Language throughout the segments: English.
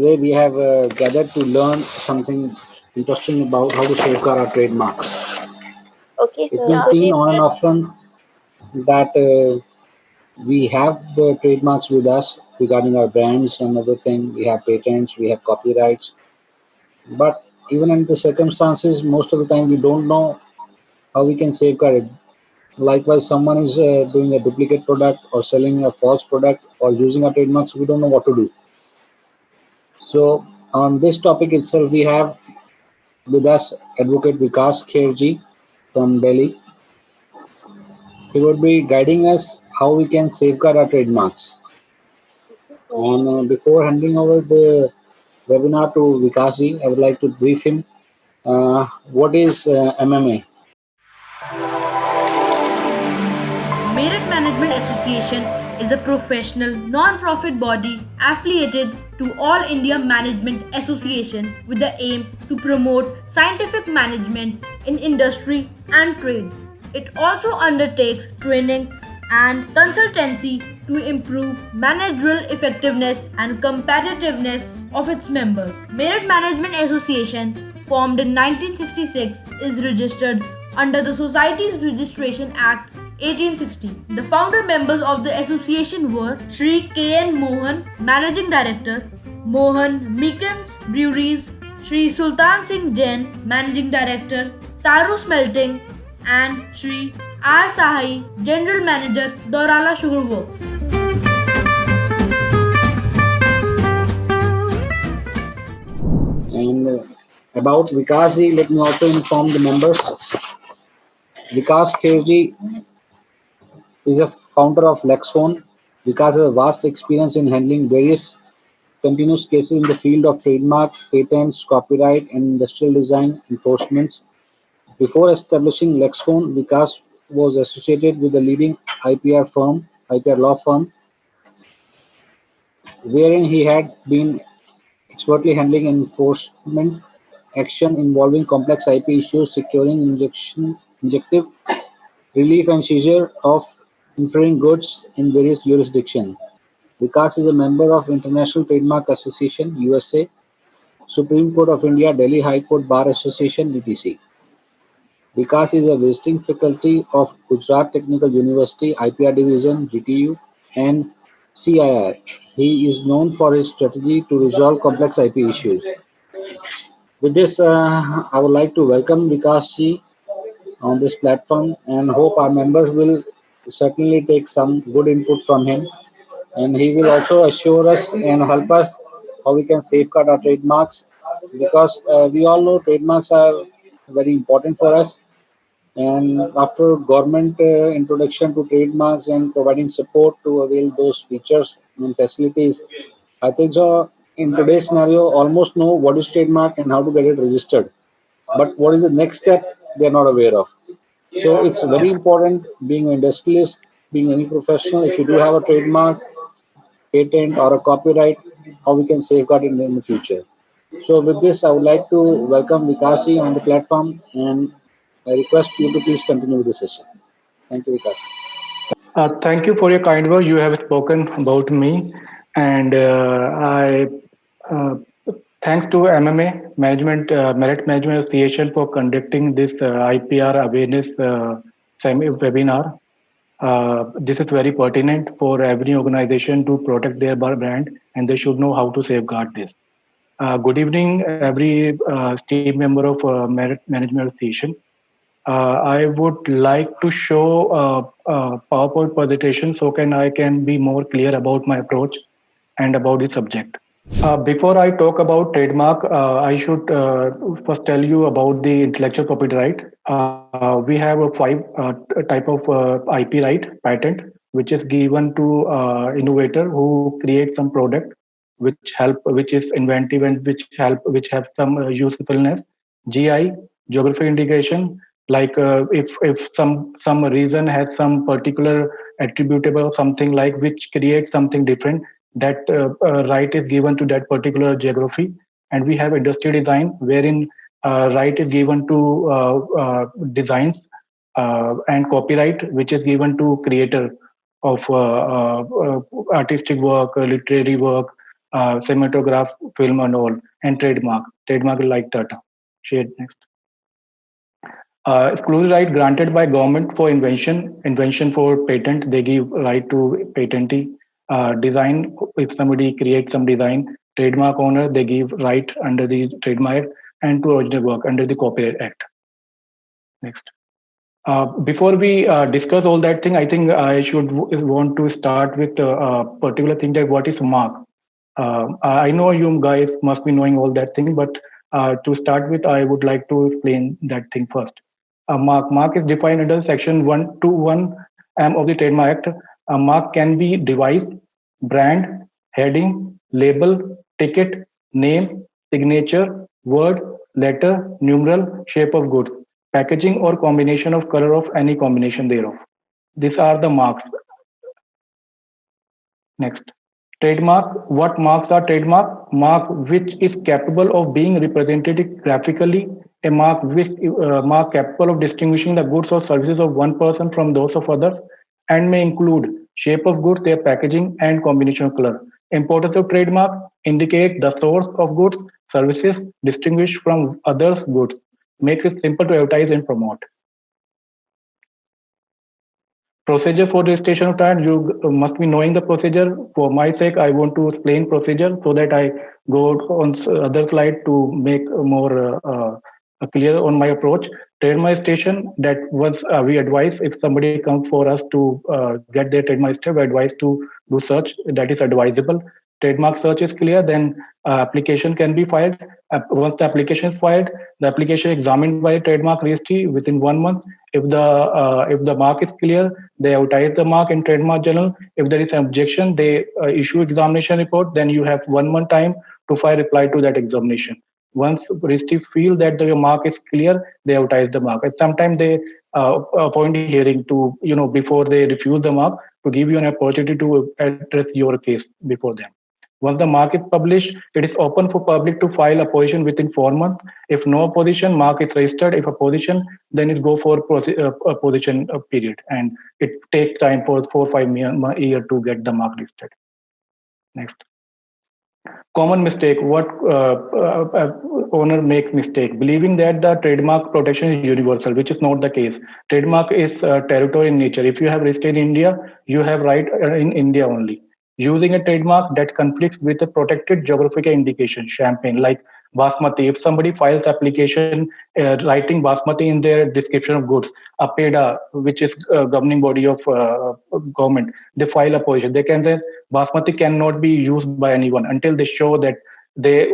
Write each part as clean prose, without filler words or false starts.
Today we have gathered to learn something interesting about how to safeguard our trademarks. Okay, It's sir. been Good seen on and evening. often that we have the trademarks with us regarding our brands and everything. We have patents, we have copyrights, but even in the circumstances, most of the time we don't know how we can safeguard it. Likewise, someone is doing a duplicate product or selling a false product or using our trademarks, we don't know what to do. So, on this topic itself, we have with us Advocate Vikas Kherji from Delhi. He would be guiding us how we can safeguard our trademarks. And before handing over the webinar to Vikasji, I would like to brief him. What is MMA? Meerut Management Association is a professional non-profit body affiliated to All India Management Association with the aim to promote scientific management in industry and trade. It also undertakes training and consultancy to improve managerial effectiveness and competitiveness of its members. Meerut Management Association, formed in 1966, is registered under the Societies Registration Act 1860. The founder members of the association were Sri K.N. Mohan, Managing Director, Mohan Meekins Breweries, Sri Sultan Singh Jain, Managing Director, Saru Smelting, and Sri R. Sahai, General Manager, Dorala Sugar Works. And about Vikasji, let me also inform the members. Vikas Kherji is a founder of Lexphone. Vikas has a vast experience in handling various continuous cases in the field of trademark, patents, copyright, and industrial design enforcements. Before establishing Lexphone, Vikas was associated with a leading IPR law firm, wherein he had been expertly handling enforcement action involving complex IP issues, securing injunctive relief and seizure of infringing goods in various jurisdictions. Vikas is a member of International Trademark Association (USA), Supreme Court of India, Delhi High Court Bar Association (etc). Vikas is a visiting faculty of Gujarat Technical University (IPR Division) (GTU) and CII. He is known for his strategy to resolve complex IP issues. With this, I would like to welcome Vikas ji on this platform and hope our members will certainly take some good input from him. And he will also assure us and help us how we can safeguard our trademarks because we all know trademarks are very important for us. And after government introduction to trademarks and providing support to avail those features and facilities, I think so. In today's scenario, almost know what is trademark and how to get it registered. But what is the next step? They are not aware of. So it's very important being an industrialist, being any professional. If you do have a trademark, patent, or a copyright, how we can safeguard it in the future. So with this, I would like to welcome Vikasi on the platform and I request you to please continue with the session. Thank you, Vikas. Thank you for your kind word. You have spoken about me, and I uh, thanks to MMA Merit Management Association for conducting this IPR awareness webinar. This is very pertinent for every organization to protect their brand, and they should know how to safeguard this. Good evening, every team member of Merit Management Association. I would like to show a PowerPoint presentation so I can be more clear about my approach and about the subject. Before I talk about trademark, I should first tell you about the intellectual property right. We have a type of IP right patent, which is given to innovator who create some product which is inventive and which have some usefulness. GI, geographic indication, like if some reason has some particular attributable something like which creates something different, that right is given to that particular geography. And we have industry design wherein right is given to designs, and copyright which is given to creator of artistic work, literary work, cinematograph, film, and all, and trademark. Trademark is like that. Shade next. Exclusive right granted by government for invention for patent. They give right to patentee. Design, if somebody creates some design, trademark owner, they give right under the trademark and to original work under the Copyright Act. Next. Before we discuss all that thing, I think I should want to start with a particular thing that what is mark. I know you guys must be knowing all that thing, but to start with, I would like to explain that thing first. Mark is defined under Section 121M of the Trademark Act. A mark can be device, brand, heading, label, ticket, name, signature, word, letter, numeral, shape of goods, packaging or combination of color of any combination thereof. These are the marks. Next. Trademark. What marks are trademark? Mark which is capable of being represented graphically. A mark capable of distinguishing the goods or services of one person from those of others, and may include shape of goods, their packaging, and combination of color. Importance of trademark: indicate the source of goods, services, distinguish from others' goods, makes it simple to advertise and promote. Procedure for registration of trade, you must be knowing the procedure. For my sake, I want to explain procedure so that I go on other slide to make more clear on my approach. Trademark station, that was we advise if somebody comes for us to get their trademark step, we advise to do search. That is advisable. Trademark search is clear, then application can be filed. Once the application is filed, the application is examined by a trademark registry within 1 month. If the mark is clear, they advertise the mark in trademark journal. If there is an objection, they issue examination report. Then you have 1 month time to file reply to that examination. Once registry feel that the mark is clear, they advertise the mark. And sometimes they appoint a hearing to before they refuse the mark to give you an opportunity to address your case before them. Once the mark is published, it is open for public to file opposition within 4 months. If no opposition, mark is registered. If opposition, then it go for opposition period, and it takes time for 4 or 5 years to get the mark listed. Next. Common mistake. What owner makes mistake? Believing that the trademark protection is universal, which is not the case. Trademark is territory in nature. If you have registered in India, you have right in India only. Using a trademark that conflicts with a protected geographical indication, champagne, like basmati. If somebody files application writing basmati in their description of goods, APEDA, which is governing body of government, they file opposition. They can say basmati cannot be used by anyone until they show that the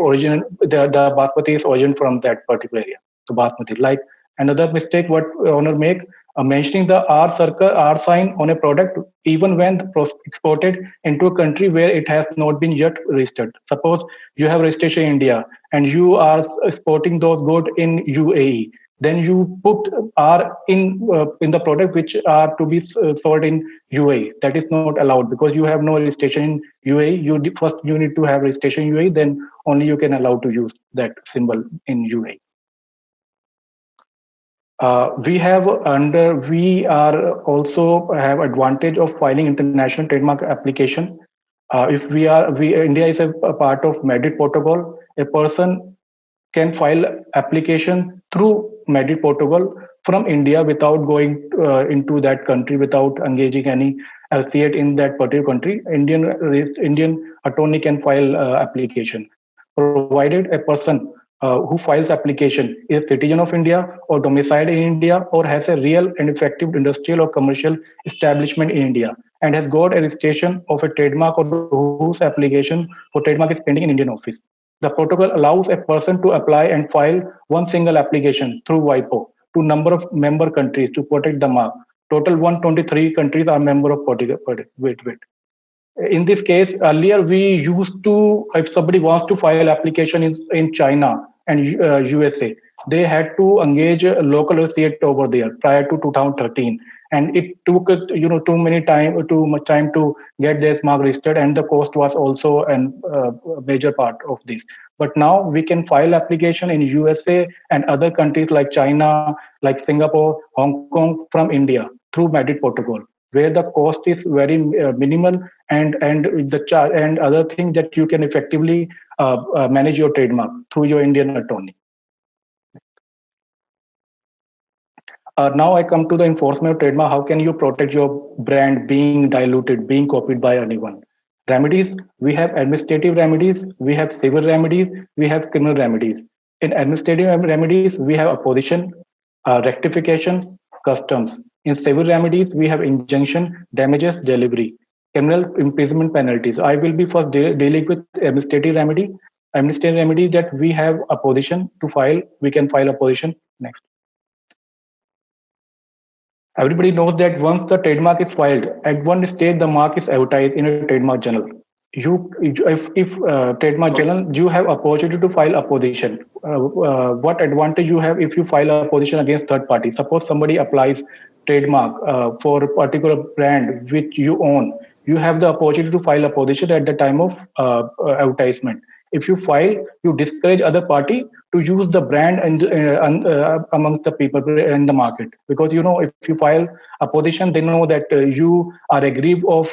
basmati is origin from that particular area. So basmati. Like another mistake, what owner make, mentioning the R circle, R sign on a product, even when exported into a country where it has not been yet registered. Suppose you have registration in India and you are exporting those goods in UAE. Then you put R in the product which are to be sold in UAE. That is not allowed because you have no registration in UAE. First you need to have registration in UAE, then only you can allow to use that symbol in UAE. We are also have advantage of filing international trademark application. If India is a part of Madrid Protocol, a person can file application through Madrid Protocol from India without going into that country, without engaging any associate in that particular country. Indian attorney can file application, provided a person who files application is a citizen of India or domiciled in India or has a real and effective industrial or commercial establishment in India and has got a registration of a trademark or whose application for trademark is pending in Indian office. The protocol allows a person to apply and file one single application through WIPO to number of member countries to protect the mark. Total 123 countries are member of wait. In this case, earlier we used to, if somebody wants to file application in China and USA, they had to engage a local associate over there prior to 2013, and it took too much time to get their mark registered, and the cost was also a major part of this. But now we can file application in USA and other countries like China, like Singapore, Hong Kong from India through Madrid Protocol. where the cost is very minimal, and the charge and other things that you can effectively manage your trademark through your Indian attorney. Now I come to the enforcement of trademark. How can you protect your brand being diluted, being copied by anyone? Remedies, we have administrative remedies, we have civil remedies, we have criminal remedies. In administrative remedies, we have opposition, rectification, customs. In civil remedies, we have injunction, damages, delivery, criminal imprisonment penalties. I will be first dealing with administrative remedy. Administrative remedy that we have opposition to file. We can file opposition. Next. Everybody knows that once the trademark is filed, at one stage the mark is advertised in a trademark journal. If trademark journal, you have opportunity to file opposition. What advantage you have if you file opposition against third party? Suppose somebody applies trademark for a particular brand which you own. You have the opportunity to file opposition at the time of advertisement. If you file, you discourage other party to use the brand and amongst the people in the market, because if you file opposition, they know that you are aggrieved of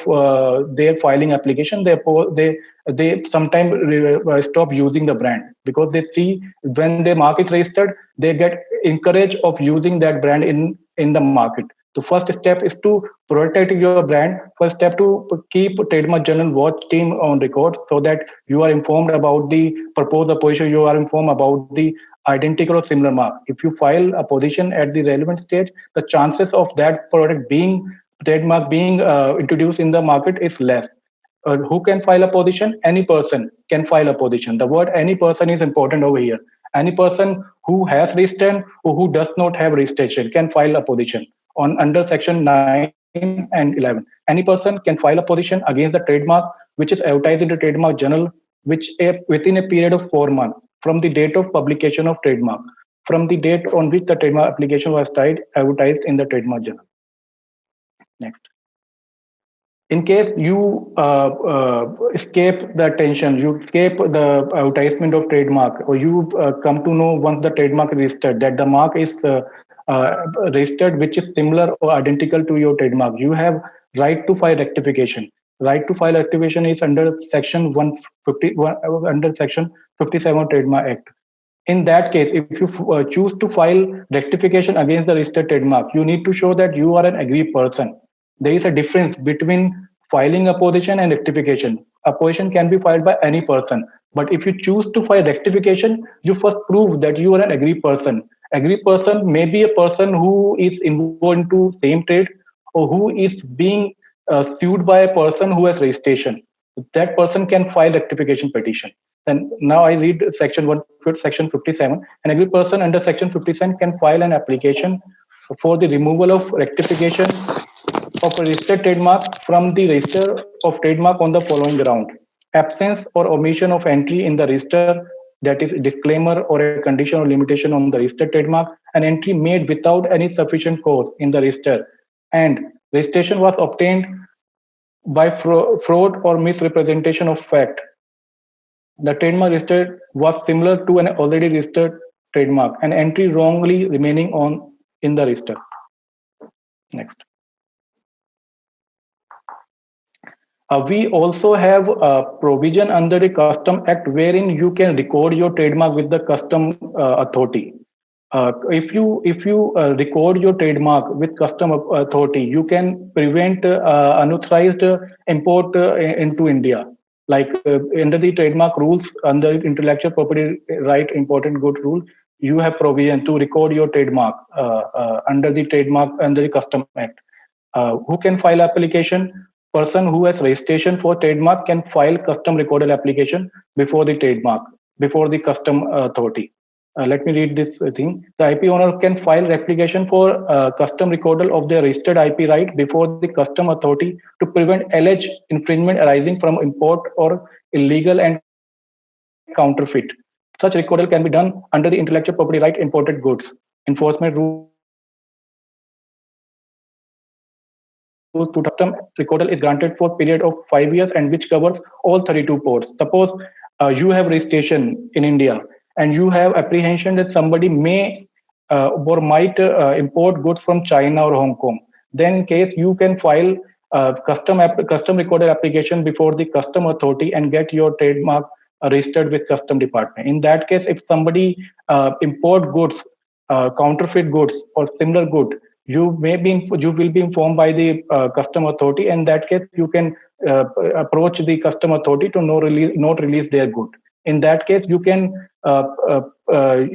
their filing application. They sometimes stop using the brand, because they see when their mark is registered, they get encouraged of using that brand in the market. The first step is to protect your brand. First step to keep trademark journal watch team on record, so that you are informed about the proposed opposition. You are informed about the identical or similar mark. If you file opposition at the relevant stage, the chances of that product being trademark being introduced in the market is less. Who can file opposition? Any person can file opposition. The word any person is important over here. Any person who has registration or who does not have registration can file opposition under section 9 and 11. Any person can file opposition against the trademark which is advertised in the trademark journal within a period of 4 months from the date of publication of trademark, from the date on which the trademark application was advertised in the trademark journal. Next. In case you escape the attention, you escape the advertisement of trademark, or you come to know once the trademark is registered that the mark is registered which is similar or identical to your trademark, you have right to file rectification. Right to file rectification is under section 150, under section 57 Trademark Act. In that case, if you choose to file rectification against the registered trademark, you need to show that you are an aggrieved person. There is a difference between filing opposition and rectification. Opposition can be filed by any person, but if you choose to file rectification, you first prove that you are an aggrieved person. Aggrieved person may be a person who is involved into same trade, or who is being sued by a person who has registration. That person can file rectification petition. And now I read section 57. An aggrieved person under section 57 can file an application for the removal of rectification of a registered trademark from the register of trademark on the following ground: absence or omission of entry in the register, that is a disclaimer or a condition or limitation on the registered trademark, an entry made without any sufficient cause in the register, and registration was obtained by fraud or misrepresentation of fact. The trademark registered was similar to an already registered trademark, an entry wrongly remaining on in the register. Next. We also have a provision under the Custom Act wherein you can record your trademark with the custom authority. If you record your trademark with custom authority, you can prevent unauthorized import into India. Like under the trademark rules, under intellectual property right important good rule, you have provision to record your trademark under the Custom Act. Who can file application? Person who has registration for trademark can file custom recorded application before the custom authority. Let me read this thing. The IP owner can file application for custom recordal of their registered IP right before the custom authority to prevent alleged infringement arising from import or illegal and counterfeit. Such recordal can be done under the intellectual property right imported goods enforcement rules. To custom recordal is granted for a period of 5 years and which covers all 32 ports. Suppose you have registration in India and you have apprehension that somebody may or might import goods from China or Hong Kong. then in case you can file custom recorded application before the custom authority and get your trademark registered with custom department. In that case, if somebody import goods, counterfeit goods or similar good, you will be informed by the custom authority. In that case, you can approach the custom authority to not release their good. In that case, you can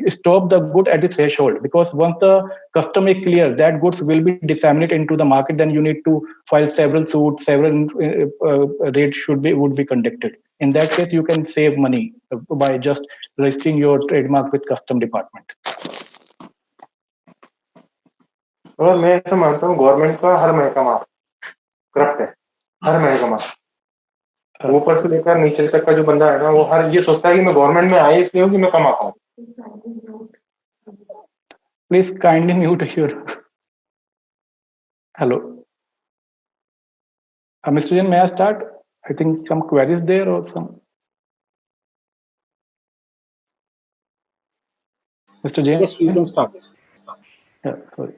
stop the good at the threshold, because once the custom is clear that goods will be disseminated into the market, then you need to file several suits, several raids would be conducted. In that case, you can save money by just registering your trademark with custom department. और मैं ऐसा मानता हूँ government का हर महकमा corrupt है, हर महकमा ऊपर से लेकर नीचे तक का जो बंदा है ना, वो हर ये सोचता है कि मैं गवर्नमेंट में आई इसलिए हूँ कि मैं कमा पाऊँ. Please kindly mute your. Hello. Mr. Jain, may I start? I think some queries there or some. Mr. Jain? Yes, you can start. Yeah, sorry.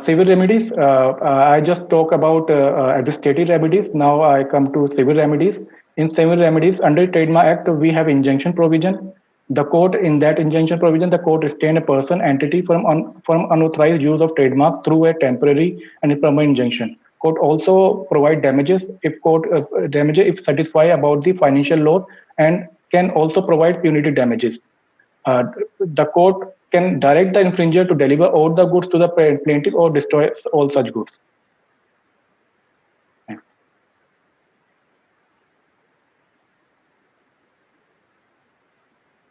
Civil remedies. I just talk about administrative remedies. Now I come to civil remedies. In civil remedies, under Trademark Act, we have injunction provision. The court, in that injunction provision, the court restrain a person, entity from unauthorized use of trademark through a temporary and a permanent injunction. Court also provide damages if satisfied about the financial loss, and can also provide punitive damages. The court can direct the infringer to deliver all the goods to the plaintiff or destroy all such goods.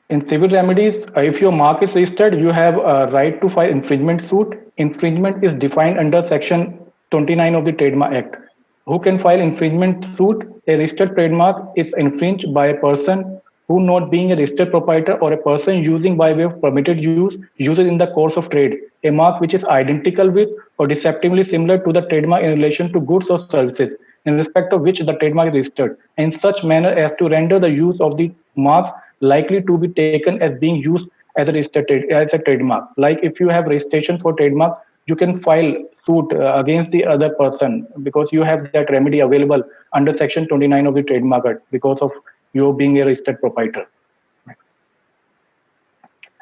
In civil remedies, if your mark is registered, you have a right to file infringement suit. Infringement is defined under Section 29 of the Trademark Act. Who can file infringement suit? A registered trademark is infringed by a person who, not being a registered proprietor or a person using by way of permitted use, uses in the course of trade a mark which is identical with or deceptively similar to the trademark in relation to goods or services in respect of which the trademark is registered, in such manner as to render the use of the mark likely to be taken as being used as a trademark. Like if you have registration for trademark, you can file suit against the other person because you have that remedy available under Section 29 of the Trademark Act because of you being a registered proprietor.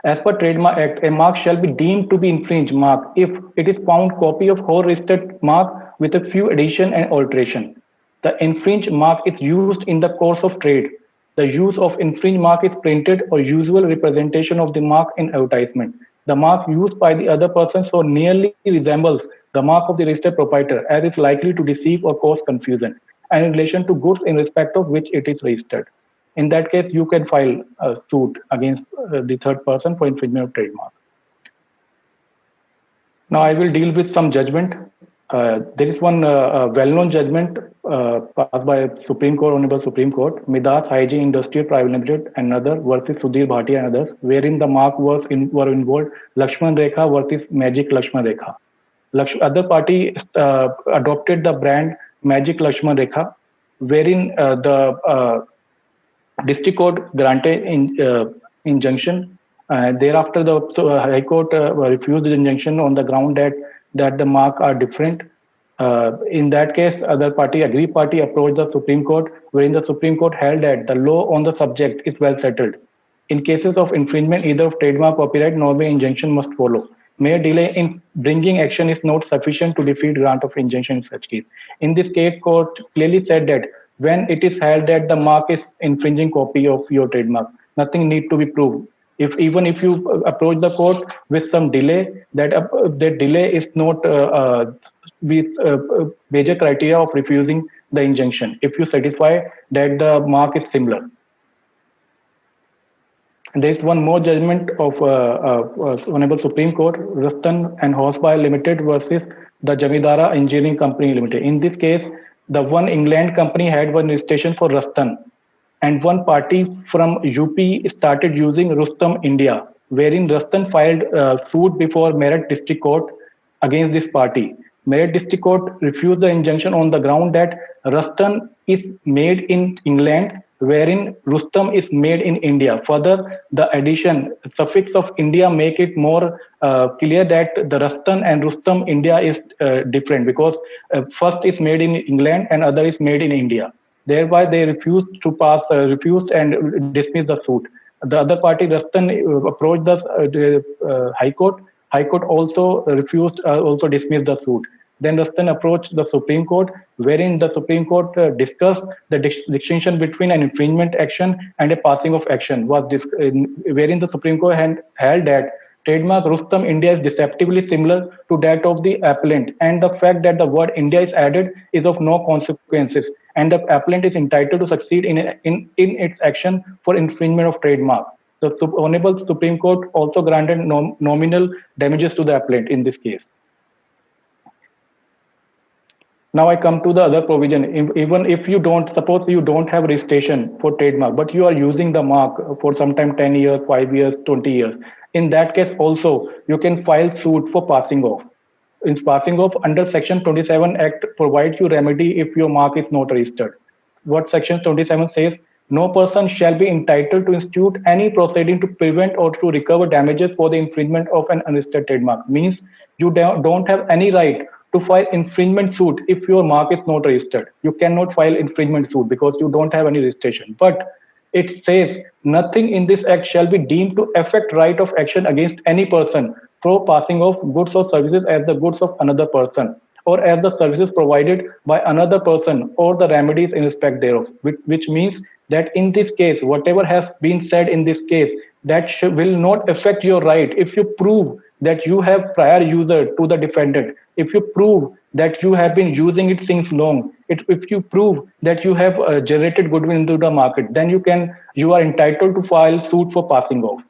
As per Trademark Act, a mark shall be deemed to be infringed mark if it is found copy of whole registered mark with a few addition and alteration. The infringed mark is used in the course of trade. The use of infringed mark is printed or usual representation of the mark in advertisement. The mark used by the other person so nearly resembles the mark of the registered proprietor as is likely to deceive or cause confusion, and in relation to goods in respect of which it is registered. In that case, you can file a suit against the third person for infringement of trademark. Now I will deal with some judgment. There is one well-known judgment passed by Supreme Court, Honorable Supreme Court, Midas Hygiene Industrial Private Limited and other versus Sudhir Bhatia and others, wherein the mark were involved Lakshman Rekha versus Magic Lakshman Rekha. Other party adopted the brand Magic Lakshman Rekha, wherein the district court granted injunction. Thereafter, the High Court refused the injunction on the ground that the mark are different. In that case, other party, aggrieved party, approached the Supreme Court, wherein the Supreme Court held that the law on the subject is well settled. In cases of infringement, either of trademark, copyright, nor may injunction must follow. Mere delay in bringing action is not sufficient to defeat grant of injunction in such case. In this case, court clearly said that when it is held that the mark is infringing copy of your trademark, nothing need to be proved. Even if you approach the court with some delay, that delay is not with major criteria of refusing the injunction if you satisfy that the mark is similar. There is one more judgment of Honorable Supreme Court, Ruston and Horseby Limited versus the Jamidara Engineering Company Limited. In this case, the one England company had one registration for Ruston, and one party from UP started using Rustom India, wherein Ruston filed suit before Meerut District Court against this party. Meerut District Court refused the injunction on the ground that Ruston is made in England wherein Rustam is made in India. Further, the addition suffix of India make it more clear that the Rustam and Rustam India is different, because first is made in England and other is made in India. Thereby, they refused and dismissed the suit. The other party, Rustam, approached the High Court. High Court also refused, also dismissed the suit. Then Rustam approached the Supreme Court, wherein the Supreme Court discussed the distinction between an infringement action and a passing of action. Wherein the Supreme Court held that trademark Rustam India is deceptively similar to that of the appellant, and the fact that the word India is added is of no consequences, and the appellant is entitled to succeed in its action for infringement of trademark. The Honorable Supreme Court also granted nominal damages to the appellant in this case. Now I come to the other provision. Even if you don't, suppose you don't have registration for trademark, but you are using the mark for sometime 10 years, 5 years, 20 years. In that case also, you can file suit for passing off. In passing off, under Section 27 Act provides you remedy if your mark is not registered. What Section 27 says, no person shall be entitled to institute any proceeding to prevent or to recover damages for the infringement of an unregistered trademark. Means you don't have any right to file infringement suit if your mark is not registered. You cannot file infringement suit because you don't have any registration. But it says nothing in this act shall be deemed to affect right of action against any person for passing off goods or services as the goods of another person, or as the services provided by another person, or the remedies in respect thereof. Which means that in this case, whatever has been said in this case, that will not affect your right if you prove that you have prior user to the defendant, if you prove that you have been using it since long, if you prove that you have generated goodwill into the market, then you are entitled to file suit for passing off.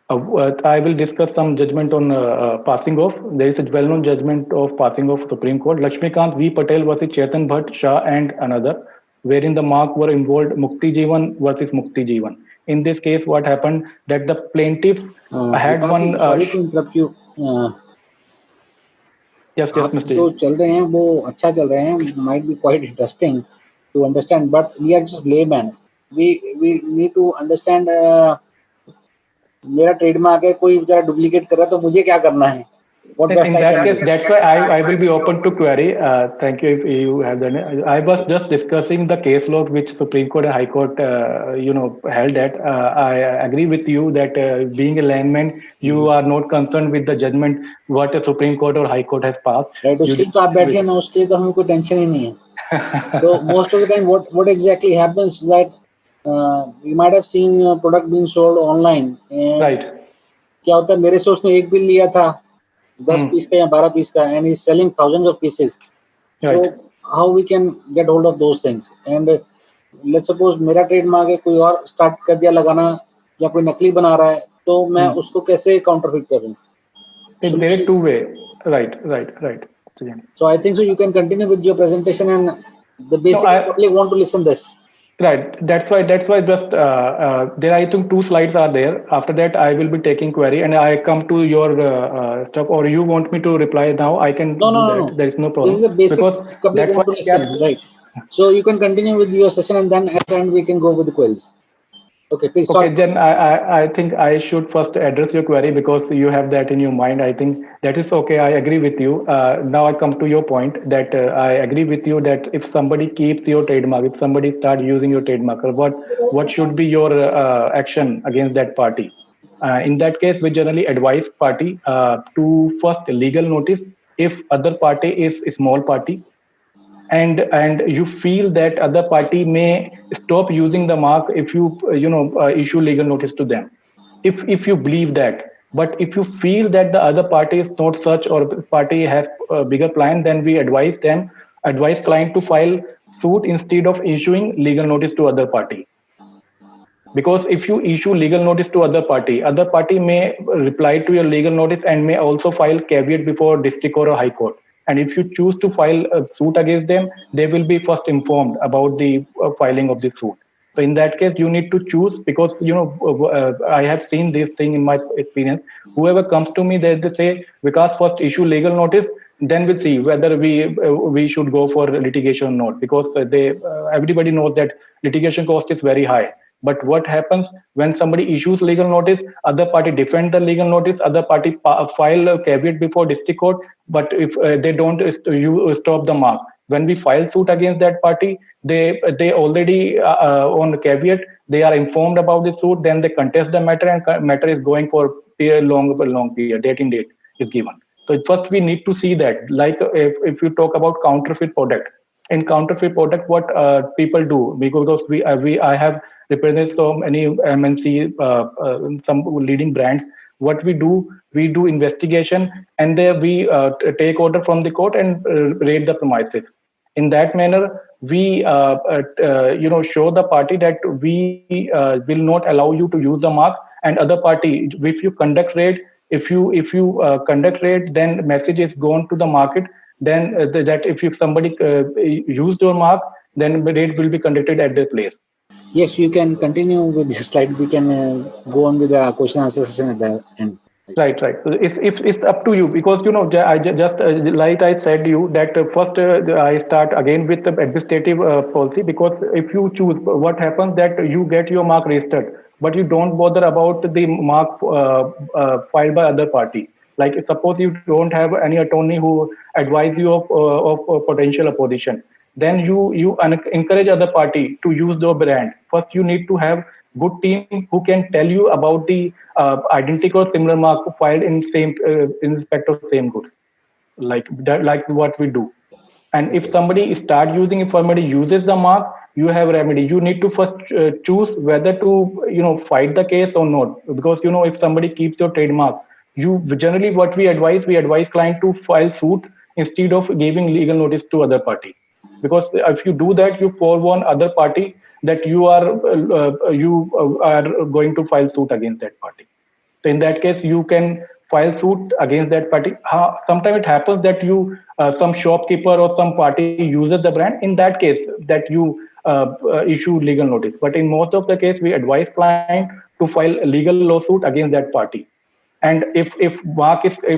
I will discuss some judgment on passing off. There is a well-known judgment of passing off Supreme Court, Lakshmikant V. Patel versus Chetan Bhatt, Shah and another, wherein the mark were involved Mukti Jeevan versus Mukti Jeevan. In this case, what happened that the plaintiff had one. Sorry to interrupt you. Yes, Mr. जो चल रहे हैं वो अच्छा चल रहे हैं, might be quite interesting to understand, but we are just layman. We need to understand. मेरा ट्रेडमार्क है, कोई बेचारा डुप्लीकेट कर रहा है तो मुझे क्या करना है? In that case, that's why I will be open to query. Thank you if you have done it. I was just discussing the case law which Supreme Court and High Court, held that. I agree with you that being a layman, you are not concerned with the judgment what a Supreme Court or High Court has passed. Right. उसके तो आप बैठे ना, उसके तो हमें कोई tension ही नहीं है. So most of the time, what exactly happens is that you might have seen a product being sold online. Right. क्या होता है, मेरे से उसने एक बिल लिया था 10 पीस का या 12 पीस का, and he's selling thousands of pieces. Right. So how we can get hold of those things? And let's suppose मेरा ट्रेडमार्क है, कोई और स्टार्ट कर दिया लगाना या कोई नकली बना रहा है, तो मैं उसको कैसे काउंटरफिट करूं? There are two ways. Right. So I think so you can continue with your presentation, and the basic public want to listen this. Right. That's why just there I think 2 slides are there. After that I will be taking query and I come to your stuff, or you want me to reply now? I can do that. No. There is no problem. This is the basic public want to listen, right? So you can continue with your session, and then at the end we can go with the queries. Okay, please. Okay, then I think I should first address your query because you have that in your mind. I think that is okay. I agree with you. Now I come to your point that I agree with you that if somebody keeps your trademark, if somebody starts using your trademark, what should be your action against that party? In that case, we generally advise party to first legal notice if other party is a small party, and you feel that other party may stop using the mark if you issue legal notice to them, if you believe that. But if you feel that the other party is not such, or party has a bigger plan, then we advise client to file suit instead of issuing legal notice to other party. Because if you issue legal notice to other party may reply to your legal notice and may also file caveat before district court or high court. And if you choose to file a suit against them, they will be first informed about the filing of the suit. So in that case, you need to choose, because I have seen this thing in my experience. Whoever comes to me, they say, Vikas, first issue legal notice, then we'll see whether we should go for litigation or not, because everybody knows that litigation cost is very high. But what happens when somebody issues legal notice, other party defend the legal notice, other party file a caveat before district court, but if they don't you stop the mark. When we file suit against that party, they already on caveat, they are informed about the suit, then they contest the matter, and matter is going for a long period, date is given. So first we need to see that, like if you talk about counterfeit product, in counterfeit product, what people do, because I have represented so many MNC, some leading brands. What we do investigation, and there we take order from the court and raid the premises. In that manner, we show the party that we will not allow you to use the mark, and other party, if you conduct raid, if you conduct raid, then message is gone to the market, then that if somebody used your mark, then the raid will be conducted at their place. Yes, you can continue with the slide. We can go on with the question answer session at the end. Right. So it's up to you, because I just like I said you that first I start again with the administrative policy, because if you choose, what happens that you get your mark registered, but you don't bother about the mark filed by other party. Like suppose you don't have any attorney who advise you of potential opposition, then you encourage other party to use the brand. First, you need to have good team who can tell you about the identical or similar mark filed in same in respect of same good, like that, like what we do. And if somebody if somebody uses the mark, you have a remedy. You need to first choose whether to fight the case or not, because if somebody keeps your trademark, you generally what we advise client to file suit instead of giving legal notice to other party, because if you do that, you forewarn other party that you are going to file suit against that party. So in that case, you can file suit against that party. Sometimes it happens that some shopkeeper or some party uses the brand. In that case, that you issue legal notice. But in most of the case, we advise client to file a legal lawsuit against that party. And if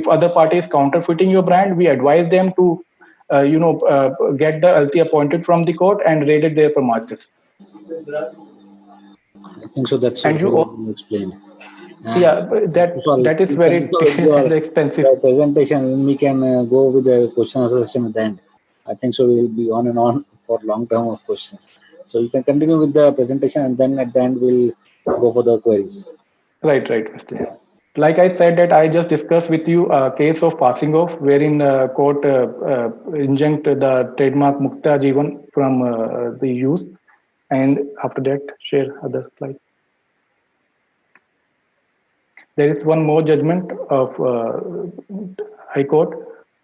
other party is counterfeiting your brand, we advise them to get the LC appointed from the court and raided their premises. I think so. That's what you explained. That is very expensive. Your presentation, we can go with the question answer session at the end. I think so. We'll be on and on for long term of questions. So you can continue with the presentation, and then at the end we'll go for the queries. Right, Mr. Like I said, that I just discussed with you a case of passing off, wherein court injunct the trademark Mukta Jeevan from the use. And after that, share other slide. There is one more judgment of High Court,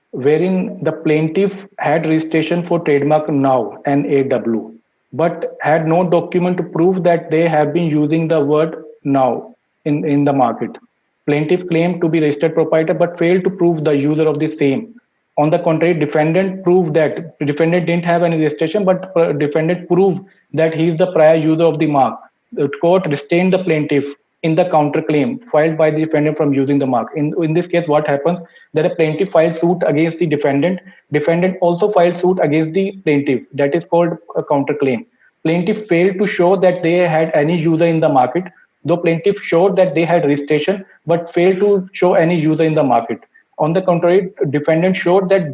wherein the plaintiff had registration for trademark now, NAW, but had no document to prove that they have been using the word now in the market. Plaintiff claimed to be registered proprietor, but failed to prove the user of the same. On the contrary, defendant proved that the defendant didn't have any registration, but defendant proved that he is the prior user of the mark. The court restrained the plaintiff in the counterclaim filed by the defendant from using the mark. In this case, what happens? That a plaintiff filed suit against the defendant. Defendant also filed suit against the plaintiff. That is called a counterclaim. Plaintiff failed to show that they had any user in the market, though plaintiff showed that they had registration, but failed to show any user in the market. On the contrary, defendant showed that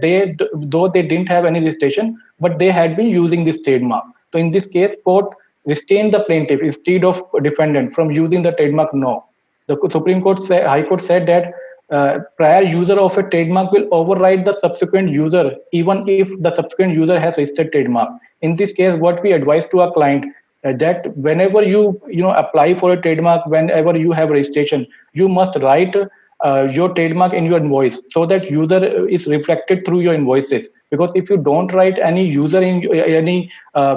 though they didn't have any registration, but they had been using this trademark. So in this case, court restrained the plaintiff instead of defendant from using the trademark no. The Supreme Court, High Court said that prior user of a trademark will override the subsequent user, even if the subsequent user has registered trademark. In this case, what we advise to our client, that whenever you apply for a trademark, whenever you have registration, you must write your trademark in your invoice, so that user is reflected through your invoices. Because if you don't write any user in any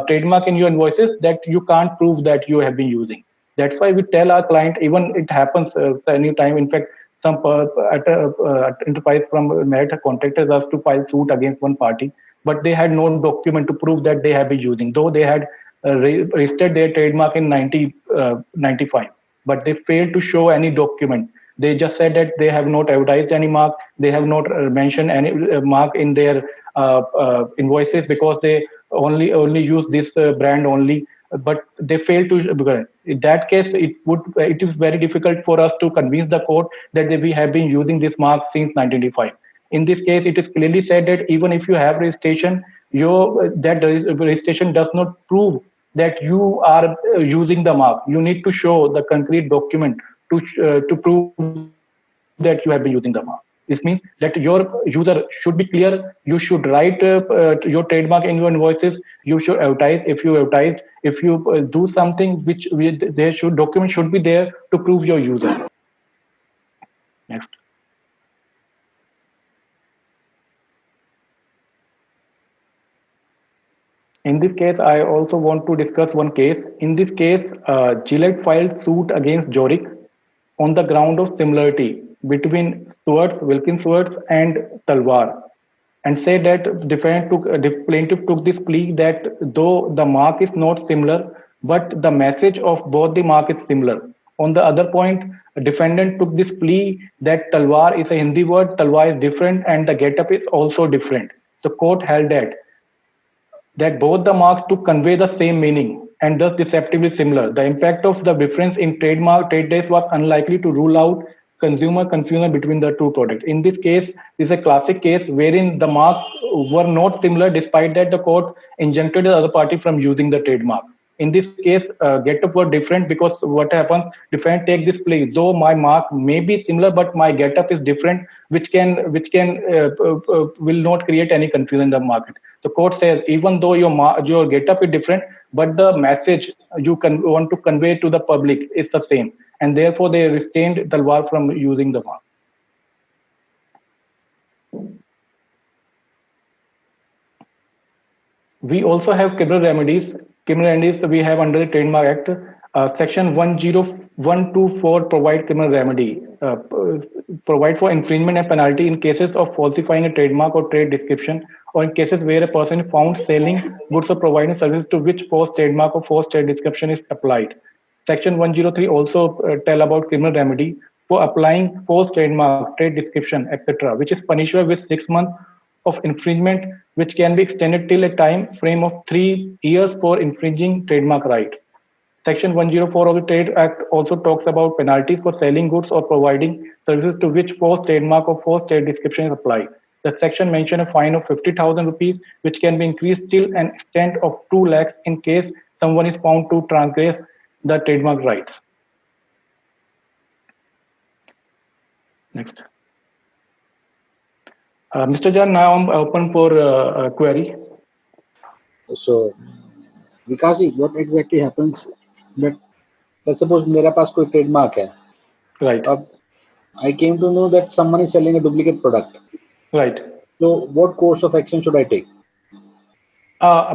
trademark in your invoices, that you can't prove that you have been using. That's why we tell our client, even it happens any time. In fact, some enterprise from Meerut contacted us to file suit against one party, but they had no document to prove that they have been using, though they had registered their trademark in 1995, but they failed to show any document. They just said that they have not advertised any mark, they have not mentioned any mark in their invoices, because they only use this brand only, but they fail to. In that case, it is very difficult for us to convince the court that we have been using this mark since 1995. In this case, it is clearly said that even if you have registration, that registration does not prove that you are using the mark. You need to show the concrete document to prove that you have been using the mark. This means that your user should be clear. You should write your trademark in your invoices. You should advertise if you advertised. If you do something which there should document should be there to prove your user. Next. In this case, I also want to discuss one case. In this case, Gillette filed suit against Jorick on the ground of similarity between Wilkins Swords and Talwar, and said that the plaintiff took this plea that though the mark is not similar, but the message of both the mark is similar. On the other point, the defendant took this plea that Talwar is a Hindi word, Talwar is different, and the getup is also different. The court held that both the marks to convey the same meaning and thus deceptively similar. The impact of the difference in trademark trade dress was unlikely to rule out consumer confusion between the two products. In this case, this is a classic case wherein the marks were not similar, despite that the court injuncted the other party from using the trademark. In this case, getup were different, because what happens, defendant take this plea, though my mark may be similar, but my getup is different, which will not create any confusion in the market. The court says even though your getup is different, but the message you want to convey to the public is the same, and therefore they restrained Talwar from using the mark. We also have criminal remedies. Criminal remedies we have under the Trademark Act. Section 10124 provide criminal remedy. Provide for infringement and penalty in cases of falsifying a trademark or trade description, or in cases where a person is found selling goods or providing services to which false trademark or false trade description is applied. Section 103 also tell about criminal remedy for applying false trademark, trade description, etc., which is punishable with 6 months of infringement, which can be extended till a time frame of 3 years for infringing trademark right. Section 104 of the Trade Act also talks about penalties for selling goods or providing services to which false trademark or false trade description is applied. The section mentions a fine of 50,000 rupees, which can be increased till an extent of 2 lakhs in case someone is found to transgress the trademark rights. Next. Mr. Jan, now I'm open for a query. So, Vikasi, what exactly happens that, let's suppose मेरा पास कोई trademark है. Right. I came to know that someone is selling a duplicate product. Right. So, what course of action should I take?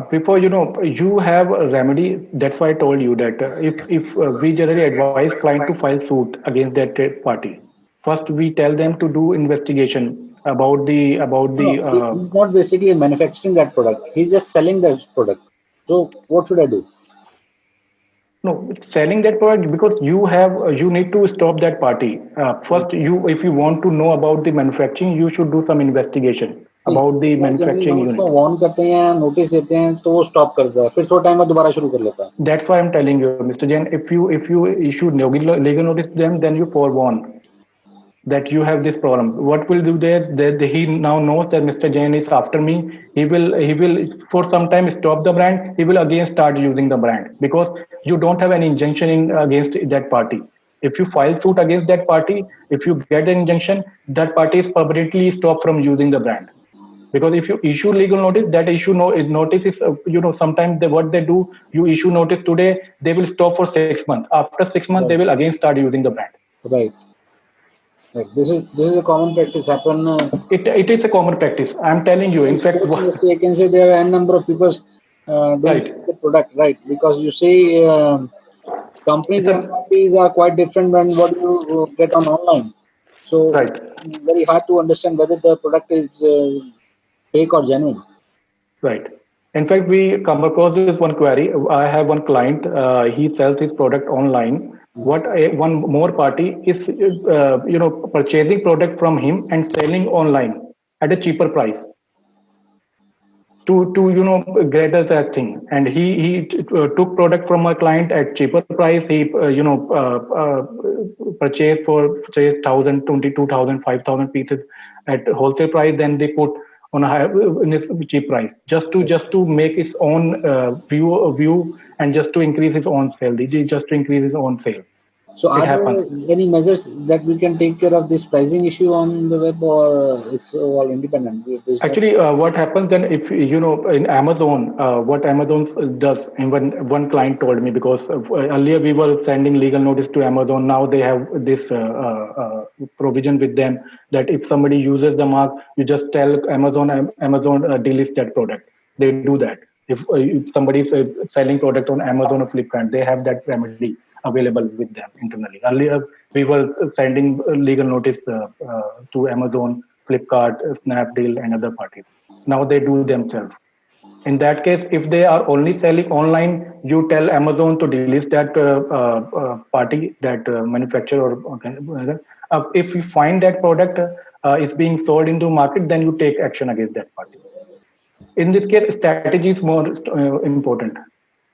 Before you have a remedy. That's why I told you that if we generally advise client to file suit against that party, first we tell them to do investigation about the. He's not basically manufacturing that product. He's just selling that product. So what should I do? No, selling that product, because you need to stop that party. First, if you want to know about the manufacturing, you should do some investigation about the manufacturing unit. उसको warn करते हैं, notice देते हैं, तो वो stop करता है. फिर थोड़ा time में दोबारा शुरू कर लेता है. That's why I'm telling you, Mr. Jain. If you issue legal notice to them, then you forewarn that you have this problem. What will do there? That he now knows that Mr. Jain is after me. He will for some time stop the brand. He will again start using the brand, because you don't have any injunction against that party. If you file suit against that party, if you get an injunction, that party is permanently stopped from using the brand. Because if you issue legal notice, that notice is sometimes what they do, you issue notice today, they will stop for 6 months. After 6 months, they will again start using the brand. Right. This is a common practice happen. It is a common practice. I'm telling you. In fact, I can say there are a number of people doing the product, right? Because you see, companies and parties are quite different than what you get on online. So it's very hard to understand whether the product is fake or genuine. Right. In fact, we come across this one query. I have one client. He sells his product online. One more party is, purchasing product from him and selling online at a cheaper price to get us that thing. And he took product from a client at cheaper price. He purchased for say 1,000, 22,000, 5,000 pieces at wholesale price. Then they put on a high, in a cheap price just to make his own view and just to increase his own sale. Just to increase his own sale. So are It happens. there any measures that we can take care of this pricing issue on the web, or it's all independent? Actually, what happens then if in Amazon, what Amazon does, and one client told me, because earlier we were sending legal notice to Amazon. Now they have this provision with them that if somebody uses the mark, you just tell Amazon delist that product. They do that. If somebody is selling product on Amazon or Flipkart, they have that remedy available with them internally. Earlier, we were sending legal notice to Amazon, Flipkart, Snapdeal, and other parties. Now they do themselves. In that case, if they are only selling online, you tell Amazon to delist that party, that manufacturer. If you find that product is being sold into market, then you take action against that party. In this case, strategy is more important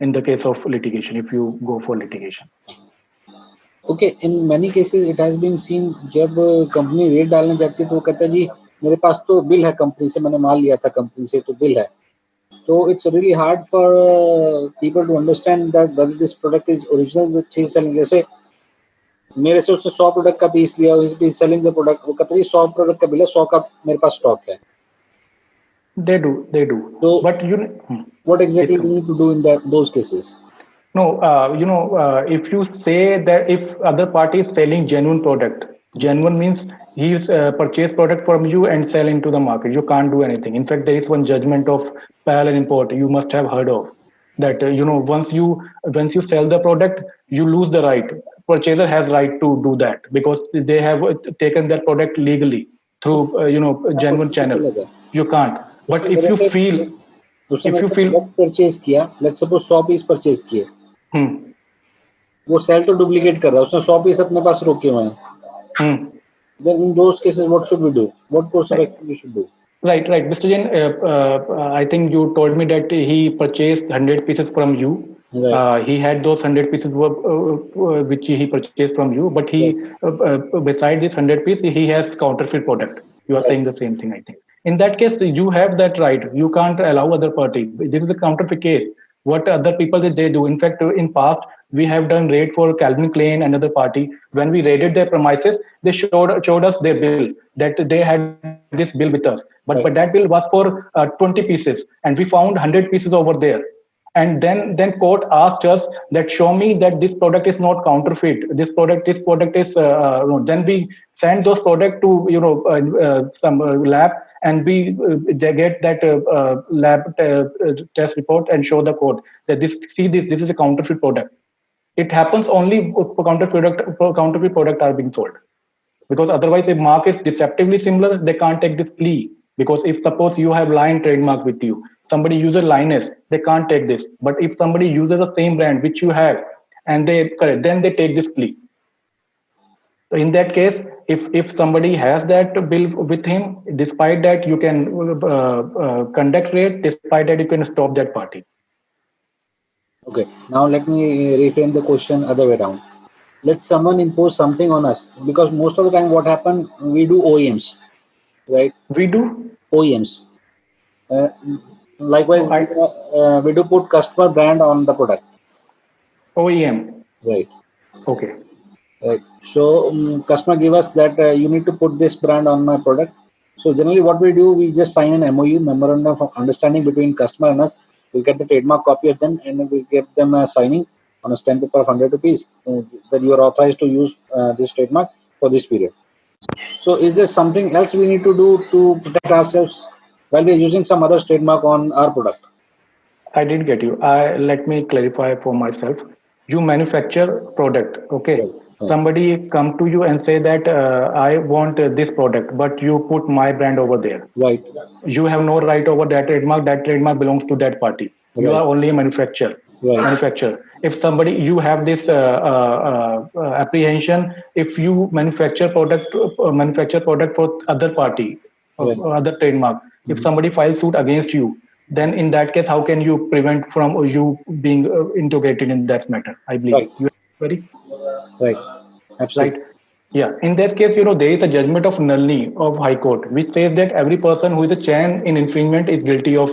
in the case of litigation, if you go for litigation. Okay, in many cases it has been seen, जब company rate डालने जाती है तो वो कहता है जी मेरे पास तो बिल है कंपनी से, मैंने माल लिया था कंपनी से तो बिल है. So it's really hard for people to understand that whether this product is original which he is selling. जैसे मेरे से उसने 100 प्रोडक्ट का पीस लिया, he is selling the product, वो कहता है 100 प्रोडक्ट का बिल है, 100 का मेरे पास स्टॉक है. They do. So but what exactly do you need to do in those cases? No, if you say that if other party is selling genuine product, genuine means he purchased product from you and sell into the market. You can't do anything. In fact, there is one judgment of parallel import you must have heard of, that once you sell the product, you lose the right. Purchaser has right to do that because they have taken that product legally through genuine channel. You can't. But if you feel purchase किया, let's suppose 100 piece purchase किए, वो cell तो duplicate कर रहा है, उसने 100 piece अपने पास रोके हुए हैं. Then in those cases, what should we do? What course of action we should do? Right. Mr. Jain, I think you told me that he purchased 100 pieces from you. Right. He had those 100 pieces which he purchased from you, but he, beside this 100 piece, he has counterfeit product. You are saying the same thing, I think. In that case, you have that right. You can't allow other party. This is a counterfeit case. What other people they do? In fact, in past, we have done raid for Calvin Klein, another party. When we raided their premises, they showed us their bill, that they had this bill with us. But that bill was for 20 pieces, and we found 100 pieces over there. And then court asked us that show me that this product is not counterfeit. This product is. Then we send those product to some lab, and they get that lab test report and show the court that this is a counterfeit product. It happens only counterfeit product are being sold, because otherwise if mark is deceptively similar, they can't take this plea. Because if suppose you have line trademark with you, somebody uses Linus, they can't take this. But if somebody uses the same brand which you have, and then they take this plea. So in that case, if somebody has that bill with him, despite that you can conduct raid. Despite that you can stop that party. Okay. Now let me reframe the question other way around. Let someone impose something on us, because most of the time what happen, we do OEMs, right? We do OEMs. Likewise, we do put customer brand on the product. OEM. Right. Okay. Right. So customer give us that you need to put this brand on my product. So generally what we do, we just sign an MOU, memorandum of understanding between customer and us. We get the trademark copy of them, and we give them a signing on a stamp paper of 100 rupees that you are authorized to use this trademark for this period. So is there something else we need to do to protect ourselves while we are using some other trademark on our product? I didn't get you. Let me clarify for myself. You manufacture product, okay? Right. Somebody come to you and say that I want this product, but you put my brand over there. Right. You have no right over that trademark. That trademark belongs to that party. You Right. are only a manufacturer. Right. Manufacturer. If somebody, you have this apprehension, if you manufacture product for other party, Right. other trademark, if somebody files suit against you, then in that case, how can you prevent from you being integrated in that matter? I believe Right. you are very Right. right. Absolutely. Yeah, in that case, there is a judgment of nulli of High Court, which says that every person who is a chain in infringement is guilty of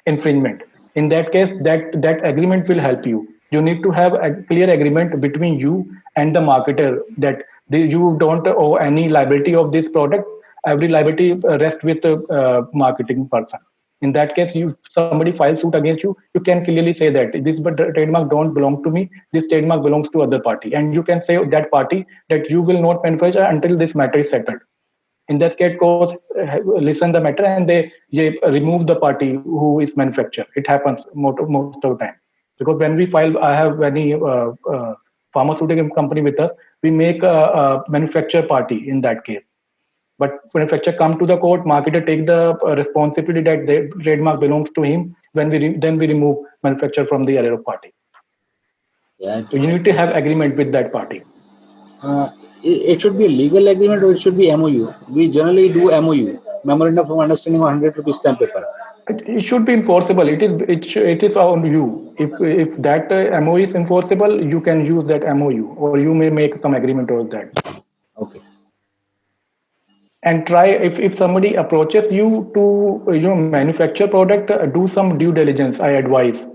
infringement. In that case, that agreement will help you. You need to have a clear agreement between you and the marketer that you don't owe any liability of this product. Every liability rests with the marketing person. In that case, if somebody files suit against you, you can clearly say that this trademark don't belong to me. This trademark belongs to other party, and you can say that party that you will not manufacture until this matter is settled. In that case, courts listen the matter and they remove the party who is manufacturer. It happens most of the time because when we file, I have any pharmaceutical company with us. We make a manufacturer party in that case. But manufacturer come to the court, marketer take the responsibility that the trademark belongs to him. When then we remove manufacturer from the other party. Yeah. So you need to have agreement with that party. It should be a legal agreement or it should be MOU. We generally do MOU, Memorandum of Understanding, on 100 rupees stamp paper. It should be enforceable. It is on you. If that MOU is enforceable, you can use that MOU, or you may make some agreement over that. Okay. And try if somebody approaches you to manufacture product, do some due diligence. I advise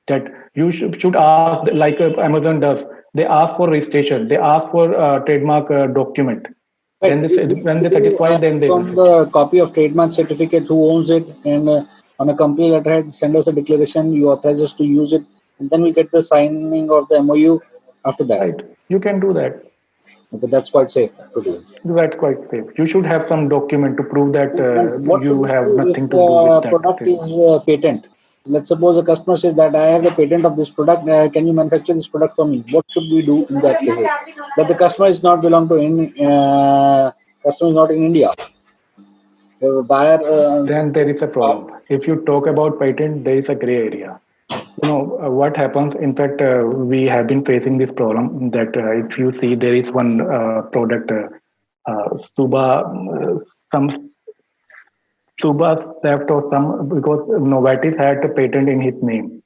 that you should ask like Amazon does. They ask for registration. They ask for trademark document. Right. Then when they satisfy, then they from the copy of trademark certificate, who owns it, and on a company letterhead, send us a declaration. You authorize us to use it, and then we get the signing of the MOU after that. Right. You can do that. Okay, that's quite safe to do. That's quite safe. You should have some document to prove that What you should have we do nothing if to do with that product is patent? Let's suppose a customer says that I have the patent of this product. Can you manufacture this product for me? What should we do in that case? That the customer is not belong to customer is not in India. The buyer. Then there is a problem. If you talk about patent, there is a gray area. What happens, in fact, we have been facing this problem that if you see there is one product, Suba theft or some, because Novartis had a patent in his name.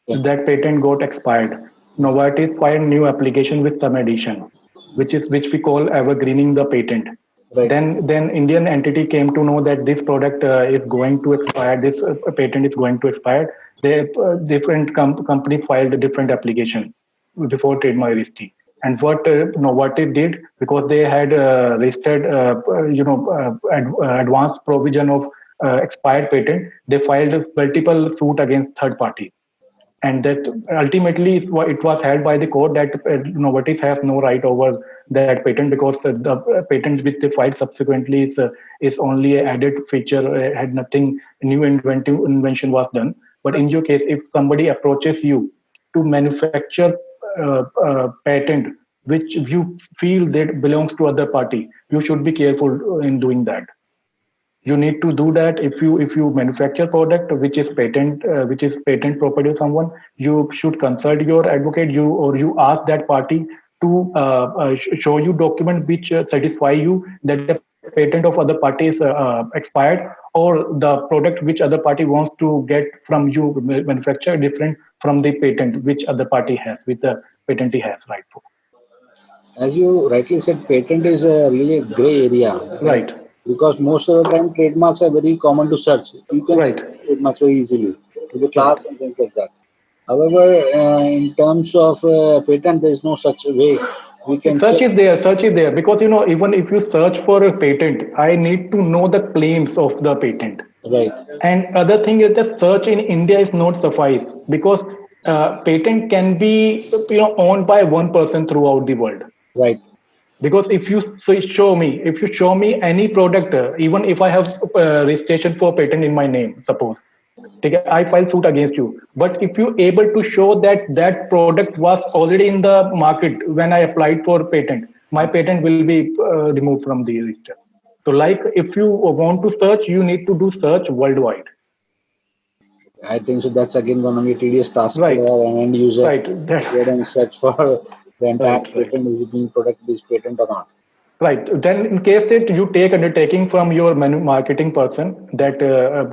Yeah. That patent got expired. Novartis filed new application with some addition, which we call evergreening the patent. Right. Then Indian entity came to know that this product is going to expire. This patent is going to expire. They different company filed a different application before trademark registry. And what Novartis did, because they had registered advanced provision of expired patent, they filed multiple suit against third party. And that ultimately it was held by the court that Novartis has no right over that patent because the patent which they filed subsequently is only an added feature, had nothing new invention was done. But in your case, if somebody approaches you to manufacture patent which you feel that belongs to other party, you should be careful in doing that. You need to do that if you manufacture product which is patent property of someone. You should consult your advocate. You ask that party to show you document which satisfy you that the patent of other party is expired, or the product which other party wants to get from you manufacture different from the patent which other party has, with the patentee has right for. As you rightly said, patent is a really gray area. Right. Because most of the time trademarks are very common to search. You can search trademarks very easily to the class and things like that. However, in terms of patent, there is no such way. We can search is there because even if you search for a patent, I need to know the claims of the patent. Right. And other thing is that search in India is not suffice because patent can be owned by one person throughout the world. Right. Because if you show me any product, even if I have registration for patent in my name, suppose, ठीक है, I file suit against you. But if you able to show that that product was already in the market when I applied for patent, my patent will be removed from the register. So like if you want to search, you need to do search worldwide. I think so. That's again going to be a tedious task Right. for an end user. Right. Go and search for the entire Right. patent, is it being product is patent or not. Right. Then, in case that you take undertaking from your marketing person that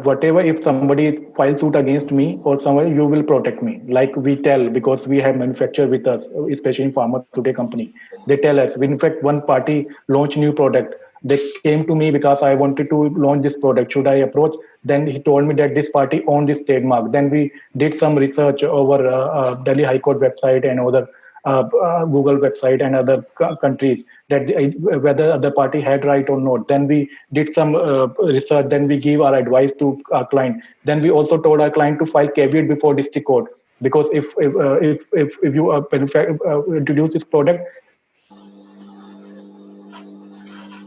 whatever if somebody files suit against me or somebody, you will protect me. Like we tell, because we have manufacturer with us, especially in pharmaceutical company. They tell us. In fact, one party launched new product. They came to me because I wanted to launch this product. Should I approach? Then he told me that this party owned this trademark. Then we did some research over Delhi High Court website and other Google website and other countries that whether the party had right or not. Then we did some research. Then we give our advice to our client. Then we also told our client to file caveat before district court, because if you introduce this product,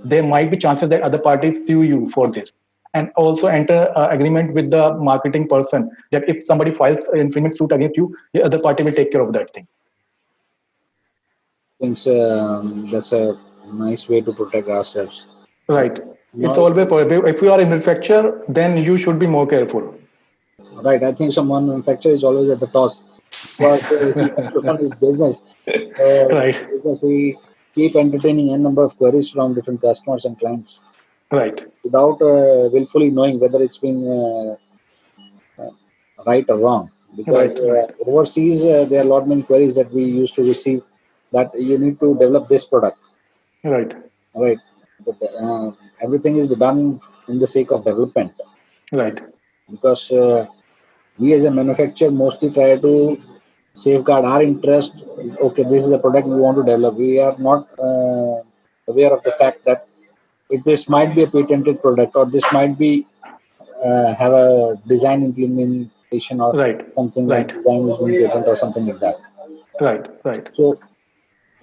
there might be chances that other parties sue you for this. And also enter agreement with the marketing person that if somebody files an infringement suit against you, the other party will take care of that thing. I think that's a nice way to protect ourselves. Right. It's always if you are a manufacturer, then you should be more careful. Right. I think someone manufacturer is always at the toss because he has to run his business. Right. Because he keep entertaining a number of queries from different customers and clients. Right. Without willfully knowing whether it's being right or wrong. Because overseas, there are a lot many queries that we used to receive that you need to develop this product. Right. Right. Everything is done in the sake of development. Right. Because we as a manufacturer mostly try to safeguard our interest. Okay, this is the product we want to develop. We are not aware of the fact that if this might be a patented product or this might be have a design implementation or something like design is being patent or something like that. Right. Right. So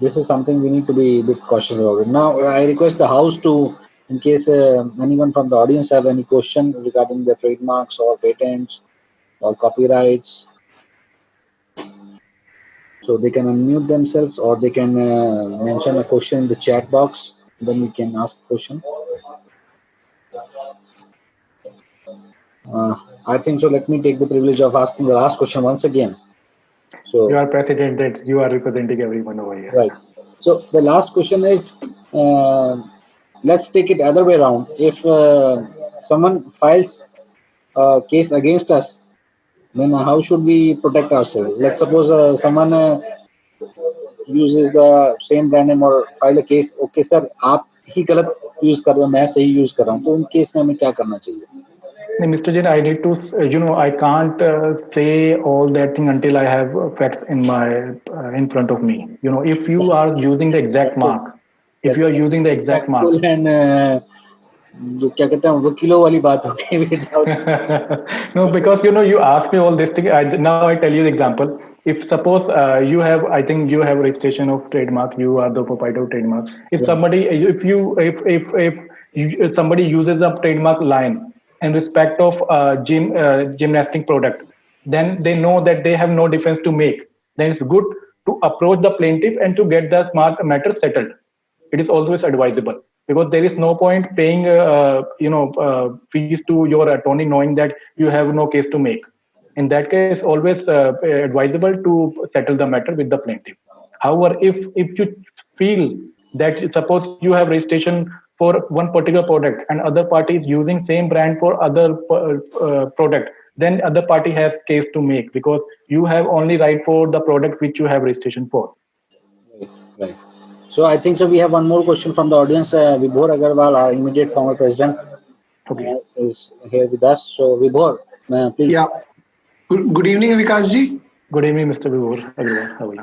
this is something we need to be a bit cautious about. Now, I request the house to, in case anyone from the audience have any question regarding the trademarks or patents or copyrights, so they can unmute themselves or they can mention a question in the chat box. Then we can ask the question. I think so. Let me take the privilege of asking the last question once again. So you are president. You are representing everyone over here. Right. So the last question is, let's take it other way around. If someone files a case against us, then how should we protect ourselves? Let's suppose someone uses the same brand name or file a case. Okay, sir, आप ही गलत use कर रहे हो, मैं सही use कर रहा हूँ. तो उन केस में हमें क्या करना चाहिए? Mr. Jain, I need to, I can't say all that thing until I have facts in front of me. If you are using the exact mark, if you are using the exact mark. क्या कहते हैं वकीलों वाली बात हो गई. No, because you asked me all this thing. Now I tell you the example. If suppose you have, I think you have registration of trademark. You are the proprietor of trademark. If somebody, if somebody uses a trademark line in respect of gymnastic product, then they know that they have no defense to make. Then it's good to approach the plaintiff and to get the matter settled. It is always advisable, because there is no point paying fees to your attorney knowing that you have no case to make. In that case, always advisable to settle the matter with the plaintiff. However, if you feel that suppose you have registration for one particular product and other party is using same brand for other product, then other party has case to make, because you have only right for the product which you have registration for. Right. So I think so. We have one more question from the audience. Vibhor Agarwal, our immediate former president, is here with us. So Vibhor, please. Yeah. Good evening, Vikas ji. Good evening, Mr. Vibhor Agarwal. How are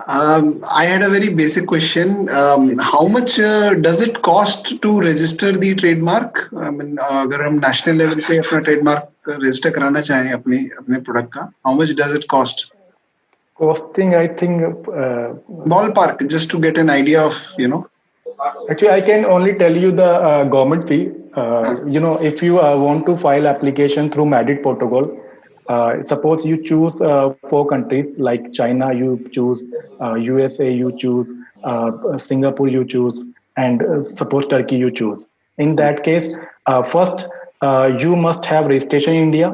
you? I had a very basic question. How much does it cost to register the trademark? I mean, अगर हम national level पे अपना trademark register कराना चाहें अपने product का, how much does it cost? Costing, I think. Ballpark, just to get an idea of, Actually, I can only tell you the government fee. If you want to file application through MADIT protocol, Suppose you choose 4 countries like China, you choose USA, you choose Singapore, you choose, and suppose Turkey, you choose. In that case, first you must have registration in India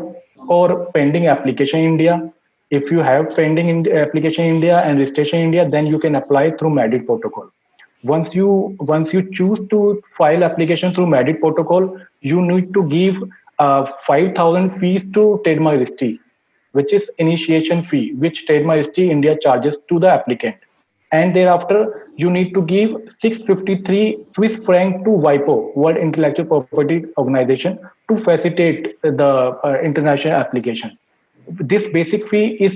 or pending application in India. If you have pending application in India and registration in India, then you can apply through Meerut protocol. Once you choose to file application through Meerut protocol, you need to give 5,000 fees to trademark registry, which is initiation fee, which trademark registry India charges to the applicant. And thereafter, you need to give 653 Swiss franc to WIPO, World Intellectual Property Organization, to facilitate the international application. This basic fee is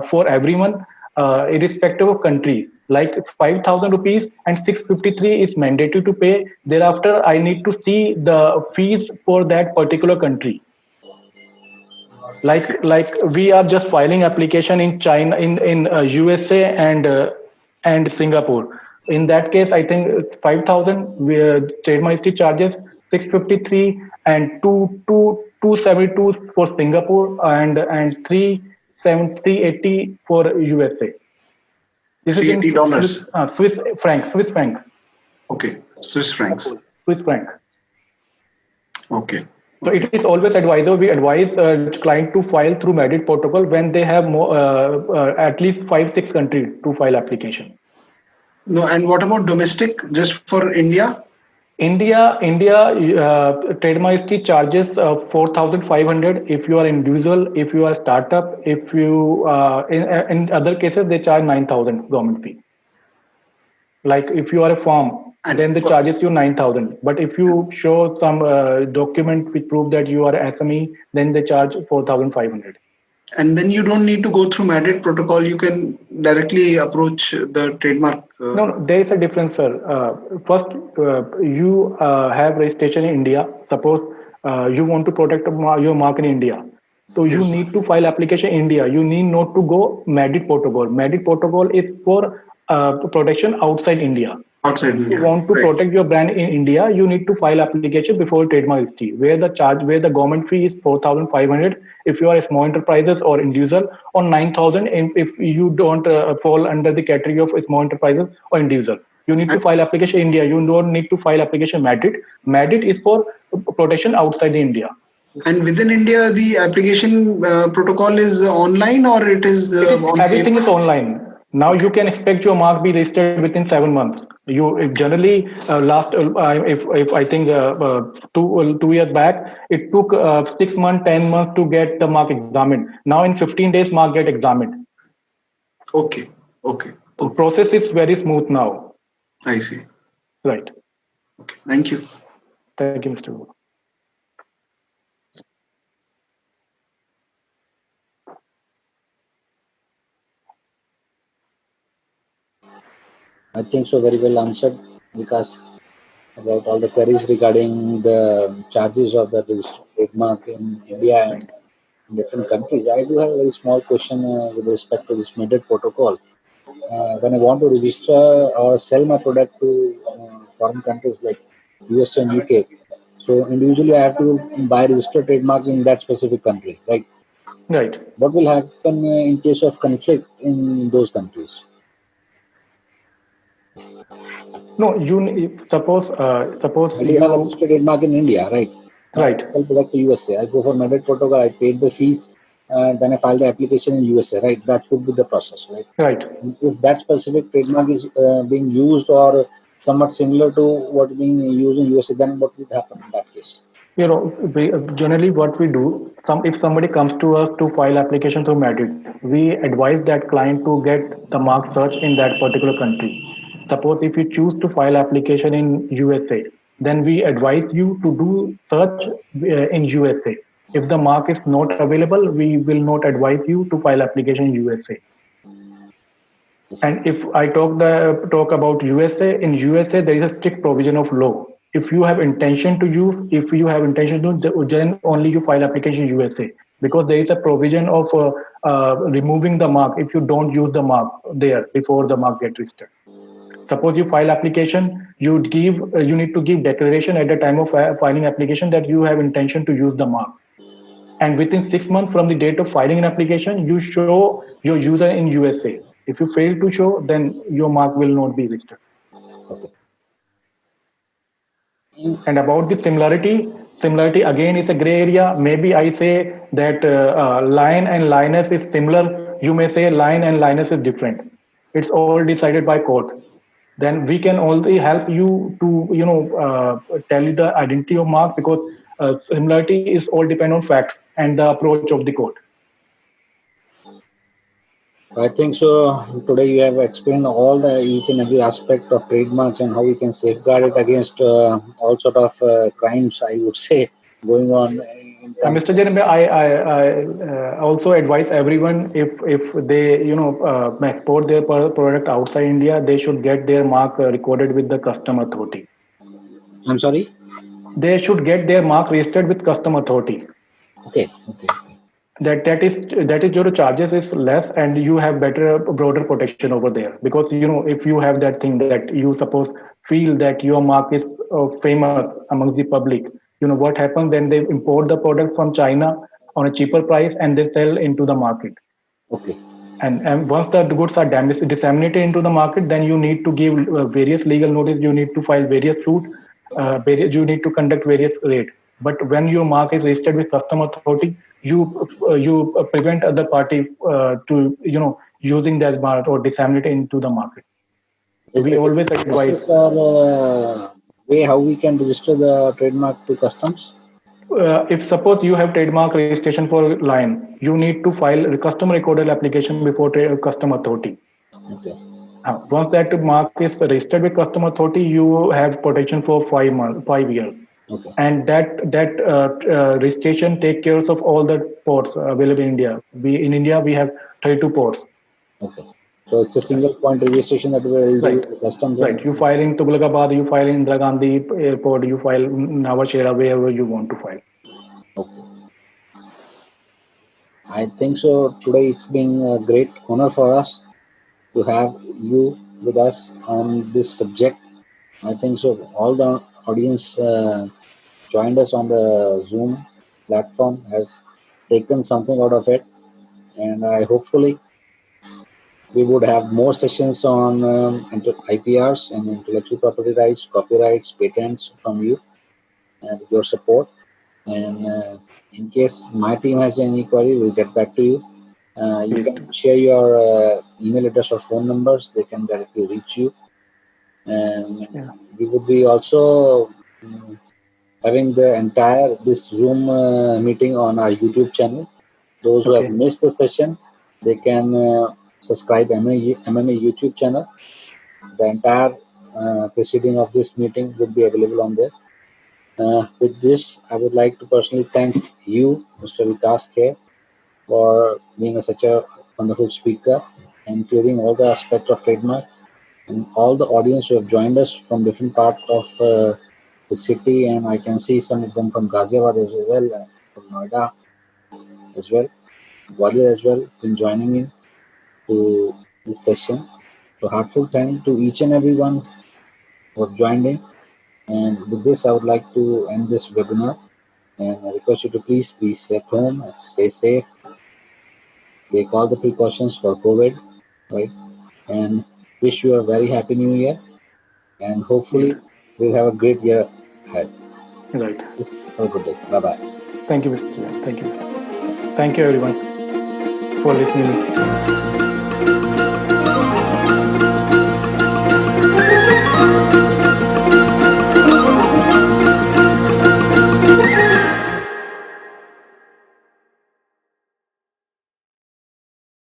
for everyone, irrespective of country. Like 5,000 rupees and 653 is mandatory to pay. Thereafter, I need to see the fees for that particular country. Like we are just filing application in China, in USA and Singapore. In that case, I think 5,000 trademark charges, 653 and 272 for Singapore and 380 for USA. This is in $380. Swiss franc. Okay, Swiss francs. Swiss franc. Okay. So it is always advisor. We advise client to file through Meerut protocol when they have more, at least 5-6 countries to file application. No, and what about domestic? Just for India? India, trademark charges 4,500 if you are individual, if you are startup, if you in other cases they charge 9,000 government fee. Like if you are a firm, and then they charges you 9,000. But if you show some document which prove that you are SME, then they charge 4,500. And then you don't need to go through Meerut protocol. You can directly approach the trademark. No, there is a difference, sir. First, you have registration in India. Suppose you want to protect your mark in India. So you need to file application in India. You need not to go Meerut protocol. Meerut protocol is for protection outside India. Outside India. If you want to protect your brand in India, you need to file application before trademark registry, where the government fee is 4,500 if you are a small enterprises or individual, or 9,000 if you don't fall under the category of small enterprises or individual. You need to file application in India. You don't need to file application Meerut. Meerut is for protection outside India. And within India, the application protocol is online, or it is everything is online. Now you can expect your mark be registered within 7 months. You generally if I think 2 years back, it took 6 months, 10 months to get the mark examined. Now in 15 days, mark get examined. Okay. The process is very smooth now. I see. Right. Okay. Thank you. Thank you, Mr. Wu. I think so, very well answered, because about all the queries regarding the charges of the registered trademark in India and in different countries. I do have a very small question with respect to this Meerut protocol. When I want to register or sell my product to foreign countries like US and UK, so individually I have to buy registered trademark in that specific country, right? Right. What will happen in case of conflict in those countries? No, you suppose I do have a registered trademark in India, right? Right. I sell product to USA. I go for Meerut protocol. I paid the fees, then I file the application in USA, right? That would be the process, right? Right. If that specific trademark is being used or somewhat similar to what being used in USA, then what would happen in that case? Generally what we do, if somebody comes to us to file application through Meerut, we advise that client to get the mark search in that particular country. Suppose if you choose to file application in USA, then we advise you to do search in USA. If the mark is not available, we will not advise you to file application in USA. And if I talk about USA, in USA there is a strict provision of law. If you have intention to use, then only you file application in USA, because there is a provision of removing the mark if you don't use the mark there before the mark gets registered. Suppose you file application, you need to give declaration at the time of filing application that you have intention to use the mark. And within 6 months from the date of filing an application, you show your user in USA. If you fail to show, then your mark will not be registered. Okay. And about the similarity again is a gray area. Maybe I say that line and linus is similar. You may say line and linus is different. It's all decided by court. Then we can only help you to tell you the identity of mark, because similarity is all depend on facts and the approach of the court. I think so. Today you have explained all the each and every aspect of trademarks and how we can safeguard it against all sort of crimes, I would say, going on in terms. Mr. Jain, I also advise everyone, if they export their product outside India, they should get their mark recorded with the custom authority. I'm sorry. They should get their mark registered with custom authority. Okay. That is your charges is less, and you have broader protection over there, because if you have that thing that you suppose feel that your mark is famous amongst the public, what happens then? They import the product from China on a cheaper price and they sell into the market. Okay. And once the goods are disseminated into the market, then you need to give various legal notice, you need to file various suit, you need to conduct various raids. But when your mark is registered with custom authority, you prevent other party to using that mark or disseminate into the market. Is We always advise. Process or way how we can register the trademark to customs? If suppose you have trademark registration for line, you need to file a custom recorded application before custom authority. Okay. Once that mark is registered with custom authority, you have protection for 5 years. Okay. And that registration take care of all the ports available in India. In India we have 32 ports. Okay. So it's a single point registration that will do the customs. Right. You file in Tughlakabad, you file in Indira Gandhi Airport, you file in Navashera, wherever you want to file. Okay. I think so. Today it's been a great honor for us to have you with us on this subject. I think so. All the audience joined us on the Zoom platform has taken something out of it, and I hopefully we would have more sessions on IPRs and intellectual property rights, copyrights, patents from you and your support. And in case my team has any query, we'll get back to you. You can share your email address or phone numbers. They can directly reach you. And we would be also having the entire this Zoom meeting on our YouTube channel. Those who have missed the session, they can subscribe MMA YouTube channel. The entire proceeding of this meeting would be available on there. With this, I would like to personally thank you, Mr. Vikas Kher, for being such a wonderful speaker and clearing all the aspects of trademark, and all the audience who have joined us from different parts of the city, and I can see some of them from Ghaziabad as well, from Noida as well, Gwalior as well, in joining in to this session. So heartfelt thank to each and everyone who have joined in. And with this, I would like to end this webinar, and I request you to please be at home, stay safe, take all the precautions for COVID, right? And wish you a very happy new year, and hopefully we'll have a great year ahead. Right. Have a good day. Bye-bye. Thank you, Mr. Thank you. Thank you, everyone, for listening.